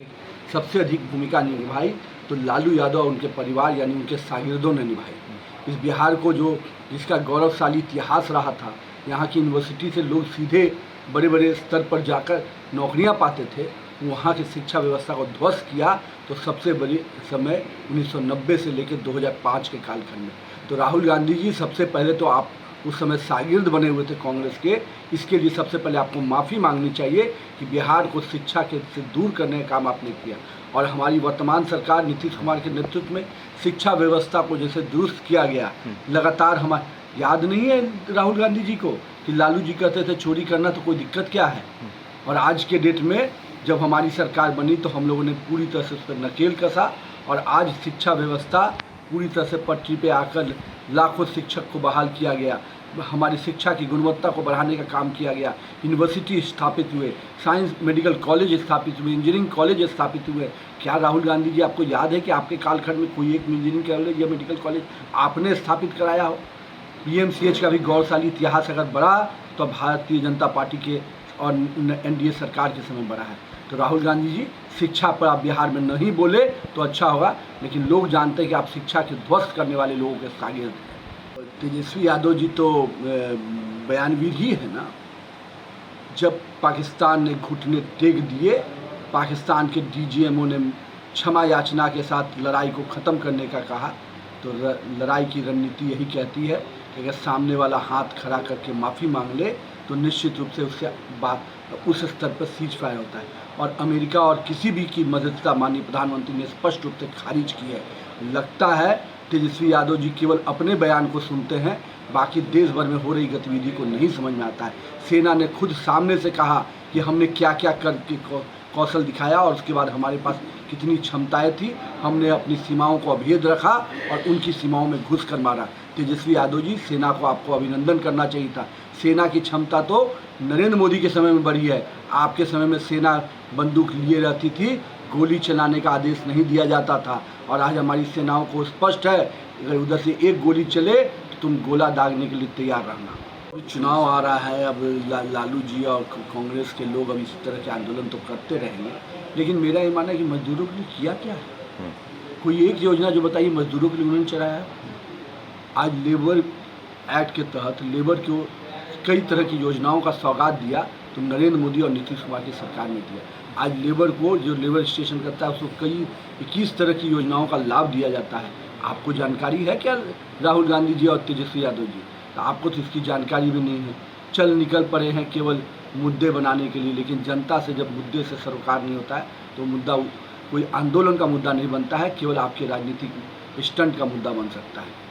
सबसे अधिक भूमिका निभाई तो लालू यादव और उनके परिवार यानी उनके शागिर्दों ने निभाई। इस बिहार को जिसका गौरवशाली इतिहास रहा था, यहाँ की यूनिवर्सिटी से लोग सीधे बड़े बड़े स्तर पर जाकर नौकरियाँ पाते थे, वहाँ की शिक्षा व्यवस्था को ध्वस्त किया तो सबसे बड़ी समय 1990 से लेकर 2005 के कालखंड में। तो राहुल गांधी जी, सबसे पहले तो आप उस समय शागिर्द बने हुए थे कांग्रेस के, इसके लिए सबसे पहले आपको माफ़ी मांगनी चाहिए कि बिहार को शिक्षा के से दूर करने का काम आपने किया। और हमारी वर्तमान सरकार नीतीश कुमार के नेतृत्व में शिक्षा व्यवस्था को जैसे दुरुस्त किया गया, लगातार हमारे याद नहीं है राहुल गांधी जी को कि लालू जी कहते थे चोरी करना तो कोई दिक्कत क्या है, और आज के डेट में जब हमारी सरकार बनी तो हम लोगों ने पूरी तरह से उस पर नकेल कसा और आज शिक्षा व्यवस्था पूरी तरह से पटरी पे आकर लाखों शिक्षक को बहाल किया गया, हमारी शिक्षा की गुणवत्ता को बढ़ाने का काम किया गया, यूनिवर्सिटी स्थापित हुए, साइंस मेडिकल कॉलेज स्थापित हुए, इंजीनियरिंग कॉलेज स्थापित हुए। क्या राहुल गांधी जी, आपको याद है कि आपके कालखंड में कोई एक इंजीनियरिंग कॉलेज या मेडिकल कॉलेज आपने स्थापित कराया हो? पीएमसीएच का भी गौरवशाली इतिहास अगर बढ़ा तो भारतीय जनता पार्टी के और एनडीए सरकार के समय बढ़ा है। तो राहुल गांधी जी, शिक्षा पर आप बिहार में नहीं बोले तो अच्छा होगा, लेकिन लोग जानते हैं कि आप शिक्षा के ध्वस्त करने वाले लोगों के शागिर्द हैं। तेजस्वी यादव जी तो बयानवीर ही है ना। जब पाकिस्तान ने घुटने टेक दिए, पाकिस्तान के डीजीएमओ ने क्षमा याचना के साथ लड़ाई को ख़त्म करने का कहा, तो लड़ाई की रणनीति यही कहती है कि अगर सामने वाला हाथ खड़ा करके माफ़ी मांग ले तो निश्चित रूप से उससे बात उस स्तर पर सीज फायर होता है। और अमेरिका और किसी भी की मदद माननीय प्रधानमंत्री ने स्पष्ट रूप से खारिज की है। लगता है तेजस्वी यादव जी केवल अपने बयान को सुनते हैं, बाकी देश भर में हो रही गतिविधि को नहीं समझ में आता है। सेना ने खुद सामने से कहा कि हमने क्या क्या करके कौशल दिखाया और उसके बाद हमारे पास कितनी क्षमताएं थी, हमने अपनी सीमाओं को अभेद रखा और उनकी सीमाओं में घुस कर मारा। तेजस्वी यादव जी, सेना को आपको अभिनंदन करना चाहिए था। सेना की क्षमता तो नरेंद्र मोदी के समय में बढ़ी है, आपके समय में सेना बंदूक लिए रहती थी, गोली चलाने का आदेश नहीं दिया जाता था। और आज हमारी सेनाओं को स्पष्ट है, अगर उधर से एक गोली चले तो तुम गोला दागने के लिए तैयार रहना। चुनाव आ रहा है, अब लालू जी और कांग्रेस के लोग अब इस तरह के आंदोलन तो करते रहेंगे, लेकिन मेरा ये मानना है कि मजदूरों के लिए किया क्या है? कोई एक योजना जो बताइए मजदूरों के लिए उन्होंने चलाया? आज लेबर एक्ट के तहत लेबर को कई तरह की योजनाओं का सौगात दिया, तो नरेंद्र मोदी और नीतीश कुमार की सरकार ने दिया। आज लेबर को, जो लेबर स्टेशन करता है, उसको कई 21 तरह की योजनाओं का लाभ दिया जाता है। आपको जानकारी है क्या राहुल गांधी जी और तेजस्वी यादव जी? तो आपको तो इसकी जानकारी भी नहीं है। चल निकल पड़े हैं केवल मुद्दे बनाने के लिए, लेकिन जनता से जब मुद्दे से सरोकार नहीं होता है तो मुद्दा कोई आंदोलन का मुद्दा नहीं बनता है, केवल आपके राजनीतिक स्टंट का मुद्दा बन सकता है।